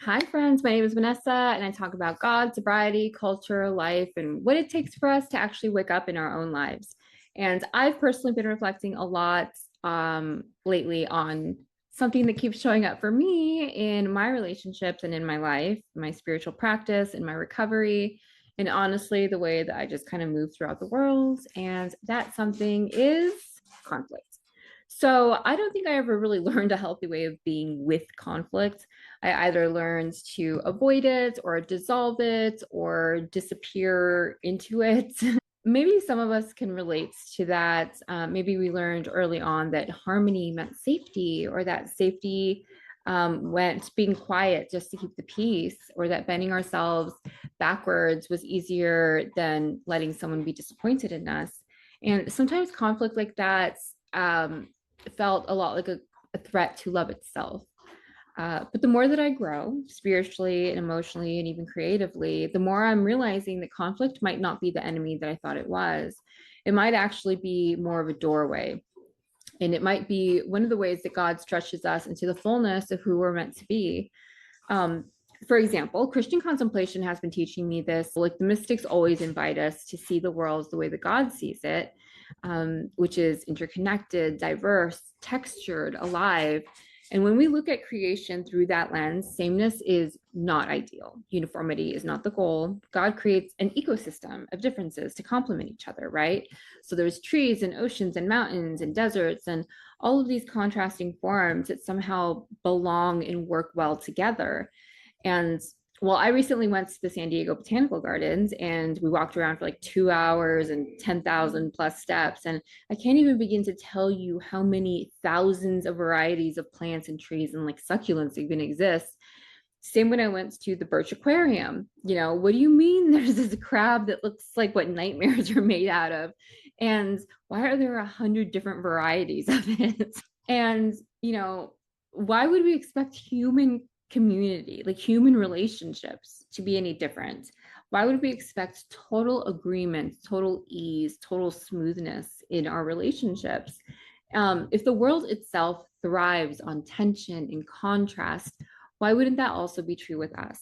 Hi, friends. My name is Vanessa, and I talk about God, sobriety, culture, life, and what it takes for us to actually wake up in our own lives. And I've personally been reflecting a lot lately on something that keeps showing up for me in my relationships and in my life, my spiritual practice, and my recovery, and honestly, the way that I just kind of move throughout the world. And that something is conflict. So I don't think I ever really learned a healthy way of being with conflict. I either learned to avoid it or dissolve it or disappear into it. Maybe some of us can relate to that. Maybe we learned early on that harmony meant safety, or that safety went being quiet just to keep the peace, or that bending ourselves backwards was easier than letting someone be disappointed in us. And sometimes conflict like that felt a lot like a threat to love itself. But the more that I grow spiritually and emotionally and even creatively, the more I'm realizing that conflict might not be the enemy that I thought it was. It might actually be more of a doorway. And it might be one of the ways that God stretches us into the fullness of who we're meant to be. Um, for example, Christian contemplation has been teaching me this. Like the mystics always invite us to see the world the way that God sees it, which is interconnected, diverse, textured, alive. And when we look at creation through that lens, sameness is not ideal. Uniformity is not the goal. God creates an ecosystem of differences to complement each other, right? So there's trees and oceans and mountains and deserts and all of these contrasting forms that somehow belong and work well together. And well, I recently went to the San Diego Botanical Gardens and we walked around for like 2 hours and 10,000 plus steps. And I can't even begin to tell you how many thousands of varieties of plants and trees and like succulents even exist. Same when I went to the Birch Aquarium. What do you mean there's this crab that looks like what nightmares are made out of? And why are there 100 different varieties of it? And, why would we expect human community, like human relationships, to be any different? Why would we expect total agreement, total ease, total smoothness in our relationships? If the world itself thrives on tension and contrast, why wouldn't that also be true with us?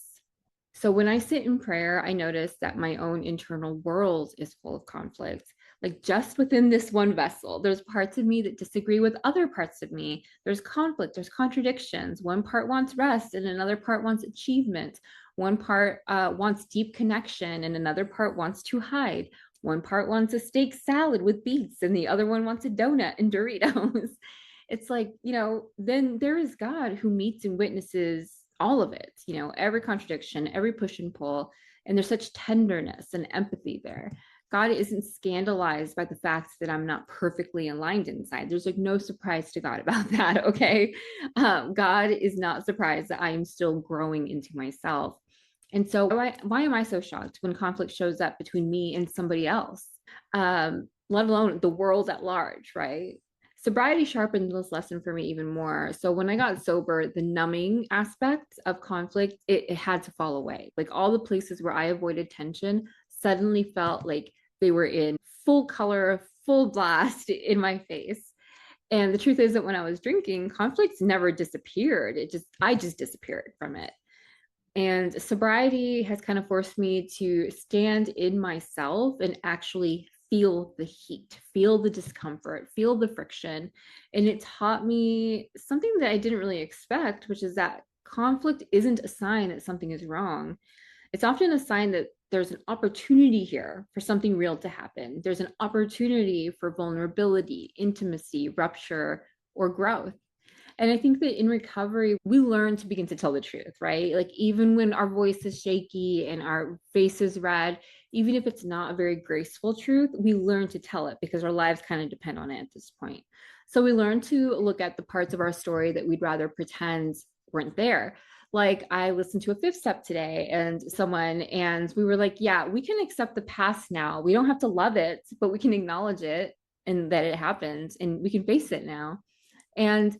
So when I sit in prayer, I notice that my own internal world is full of conflict. Like just within this one vessel, there's parts of me that disagree with other parts of me. There's conflict, there's contradictions. One part wants rest and another part wants achievement. One part wants deep connection and another part wants to hide. One part wants a steak salad with beets and the other one wants a donut and Doritos. It's like, then there is God who meets and witnesses all of it, every contradiction, every push and pull. And there's such tenderness and empathy there. God isn't scandalized by the fact that I'm not perfectly aligned inside. There's like no surprise to God about that. Okay. God is not surprised that I am still growing into myself. And so why am I so shocked when conflict shows up between me and somebody else? Let alone the world at large, right? Sobriety sharpened this lesson for me even more. So when I got sober, the numbing aspect of conflict, it had to fall away. Like all the places where I avoided tension suddenly felt like they were in full color, full blast in my face. And the truth is that when I was drinking, conflicts never disappeared. I just disappeared from it. And sobriety has kind of forced me to stand in myself and actually feel the heat, feel the discomfort, feel the friction. And it taught me something that I didn't really expect, which is that conflict isn't a sign that something is wrong. It's often a sign that there's an opportunity here for something real to happen. There's an opportunity for vulnerability, intimacy, rupture, or growth. And I think that in recovery, we learn to begin to tell the truth, right? Like even when our voice is shaky and our face is red, even if it's not a very graceful truth, we learn to tell it because our lives kind of depend on it at this point. So we learn to look at the parts of our story that we'd rather pretend weren't there. Like I listened to a fifth step today and we were like, yeah, we can accept the past now. We don't have to love it, but we can acknowledge it and that it happened and we can face it now. And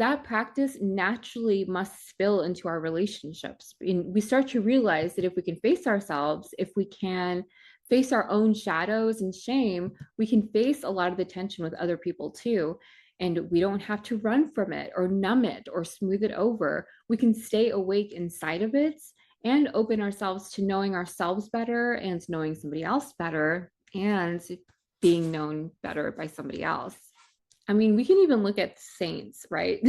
that practice naturally must spill into our relationships. And we start to realize that if we can face ourselves, if we can face our own shadows and shame, we can face a lot of the tension with other people too. And we don't have to run from it or numb it or smooth it over. We can stay awake inside of it and open ourselves to knowing ourselves better and knowing somebody else better and being known better by somebody else. I mean, we can even look at saints, right?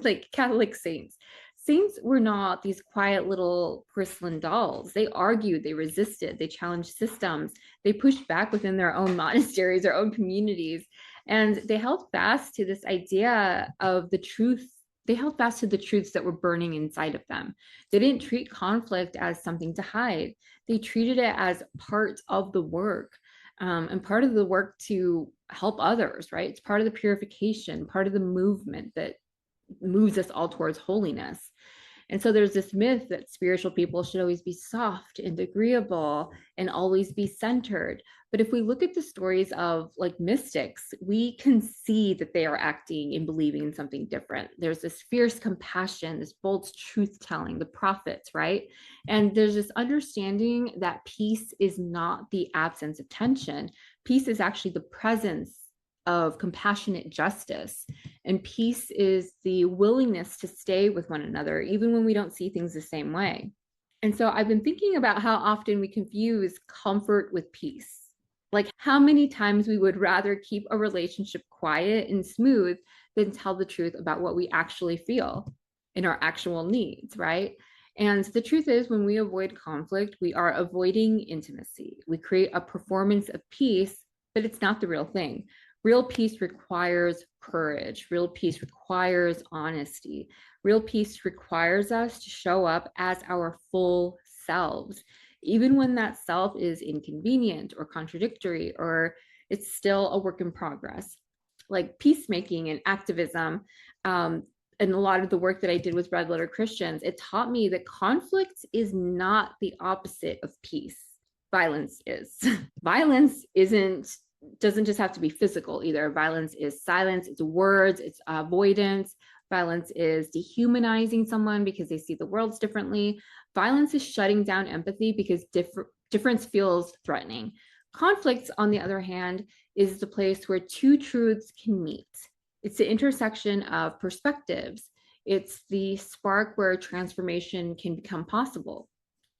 Like Catholic saints. Saints were not these quiet little porcelain dolls. They argued, they resisted, they challenged systems, they pushed back within their own monasteries, their own communities, and they held fast to this idea of the truth. They held fast to the truths that were burning inside of them. They didn't treat conflict as something to hide. They treated it as part of the work, and part of the work to help others, right? It's part of the purification, part of the movement that moves us all towards holiness. And so there's this myth that spiritual people should always be soft and agreeable and always be centered. But if we look at the stories of like mystics, we can see that they are acting and believing in something different. There's this fierce compassion, this bold truth telling, the prophets, right? And there's this understanding that peace is not the absence of tension. Peace is actually the presence of compassionate justice. And peace is the willingness to stay with one another, even when we don't see things the same way. And so I've been thinking about how often we confuse comfort with peace. Like how many times we would rather keep a relationship quiet and smooth than tell the truth about what we actually feel and our actual needs, right? And the truth is, when we avoid conflict, we are avoiding intimacy. We create a performance of peace, but it's not the real thing. Real peace requires courage. Real peace requires honesty. Real peace requires us to show up as our full selves, even when that self is inconvenient or contradictory, or it's still a work in progress. Like peacemaking and activism, and a lot of the work that I did with Red Letter Christians, it taught me that conflict is not the opposite of peace. Violence is. Violence doesn't just have to be physical either. Violence is silence, it's words, it's avoidance. Violence is dehumanizing someone because they see the world differently. Violence is shutting down empathy because difference feels threatening. Conflict, on the other hand, is the place where two truths can meet. It's the intersection of perspectives. It's the spark where transformation can become possible.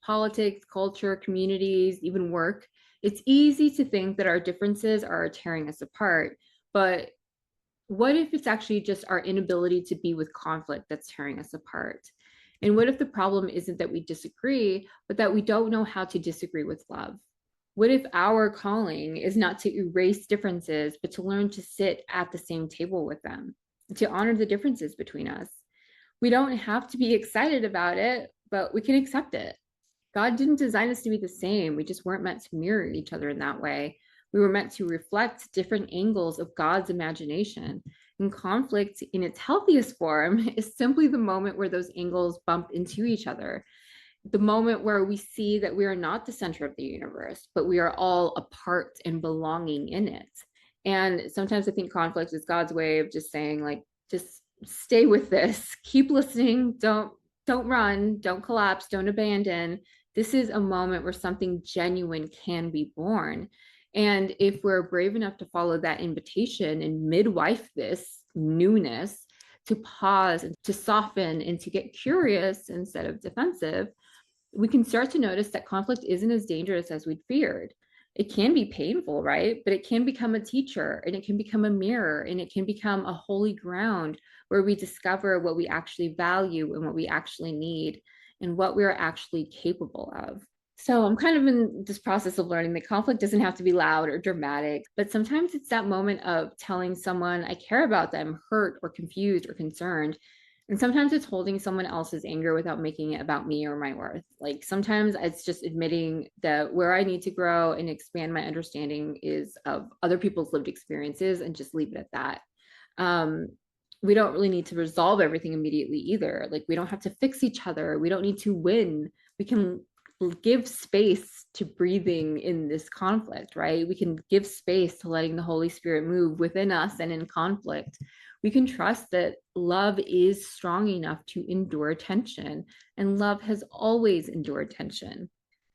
Politics, culture, communities, even work. It's easy to think that our differences are tearing us apart, but what if it's actually just our inability to be with conflict that's tearing us apart? And what if the problem isn't that we disagree, but that we don't know how to disagree with love? What if our calling is not to erase differences, but to learn to sit at the same table with them, to honor the differences between us? We don't have to be excited about it, but we can accept it. God didn't design us to be the same. We just weren't meant to mirror each other in that way. We were meant to reflect different angles of God's imagination. And conflict in its healthiest form is simply the moment where those angles bump into each other. The moment where we see that we are not the center of the universe, but we are all a part and belonging in it. And sometimes I think conflict is God's way of just saying, like, just stay with this, keep listening, don't run, don't collapse, don't abandon. This is a moment where something genuine can be born. And if we're brave enough to follow that invitation and midwife this newness, to pause and to soften and to get curious instead of defensive, we can start to notice that conflict isn't as dangerous as we'd feared. It can be painful, right? But it can become a teacher, and it can become a mirror, and it can become a holy ground where we discover what we actually value and what we actually need and what we are actually capable of. So I'm kind of in this process of learning that conflict doesn't have to be loud or dramatic, but sometimes it's that moment of telling someone I care about them, hurt or confused or concerned. And sometimes it's holding someone else's anger without making it about me or my worth. Like sometimes it's just admitting that where I need to grow and expand my understanding is of other people's lived experiences and just leave it at that. We don't really need to resolve everything immediately either. Like we don't have to fix each other. We don't need to win. We can give space to breathing in this conflict, right? We can give space to letting the Holy Spirit move within us and in conflict. We can trust that love is strong enough to endure tension, and love has always endured tension.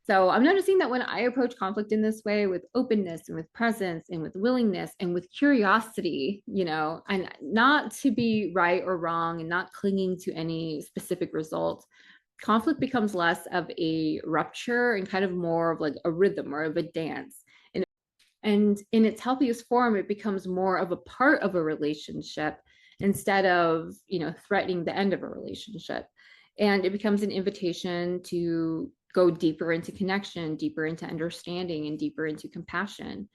So I'm noticing that when I approach conflict in this way, with openness and with presence and with willingness and with curiosity, and not to be right or wrong and not clinging to any specific result, conflict becomes less of a rupture and kind of more of like a rhythm or of a dance. And in its healthiest form, it becomes more of a part of a relationship instead of, threatening the end of a relationship. And it becomes an invitation to go deeper into connection, deeper into understanding, and deeper into compassion.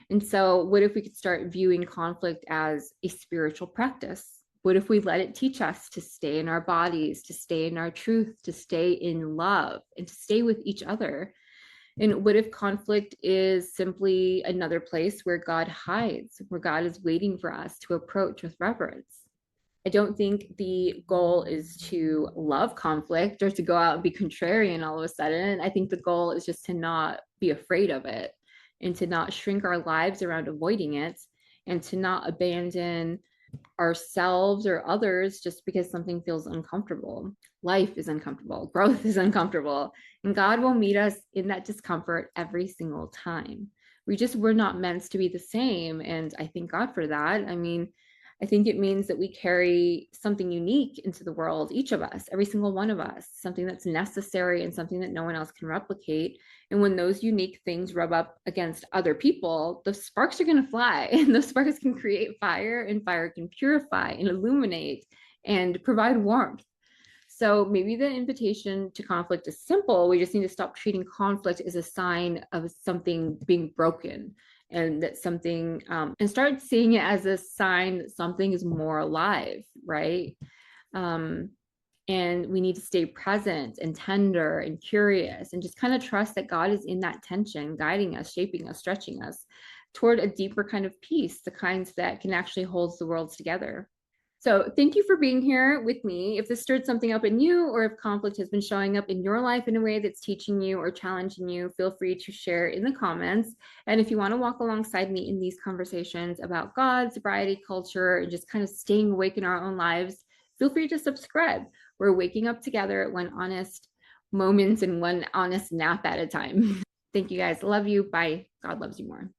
And so, what if we could start viewing conflict as a spiritual practice? What if we let it teach us to stay in our bodies, to stay in our truth, to stay in love, and to stay with each other? And what if conflict is simply another place where God hides, where God is waiting for us to approach with reverence? I don't think the goal is to love conflict or to go out and be contrarian all of a sudden. I think the goal is just to not be afraid of it and to not shrink our lives around avoiding it and to not abandon ourselves or others just because something feels uncomfortable. Life is uncomfortable, growth is uncomfortable, and God will meet us in that discomfort every single time. We're not meant to be the same. And I thank God for that. I mean, I think it means that we carry something unique into the world, each of us, every single one of us, something that's necessary and something that no one else can replicate. And when those unique things rub up against other people, the sparks are going to fly, and those sparks can create fire, and fire can purify and illuminate and provide warmth. So maybe the invitation to conflict is simple. We just need to stop treating conflict as a sign of something being broken, and that something, and start seeing it as a sign that something is more alive, right? And we need to stay present and tender and curious and just kind of trust that God is in that tension, guiding us, shaping us, stretching us toward a deeper kind of peace, the kinds that can actually hold the worlds together. So thank you for being here with me. If this stirred something up in you, or if conflict has been showing up in your life in a way that's teaching you or challenging you, feel free to share in the comments. And if you want to walk alongside me in these conversations about God, sobriety, culture, and just kind of staying awake in our own lives, feel free to subscribe. We're waking up together one honest moments and one honest nap at a time. Thank you guys. Love you. Bye. God loves you more.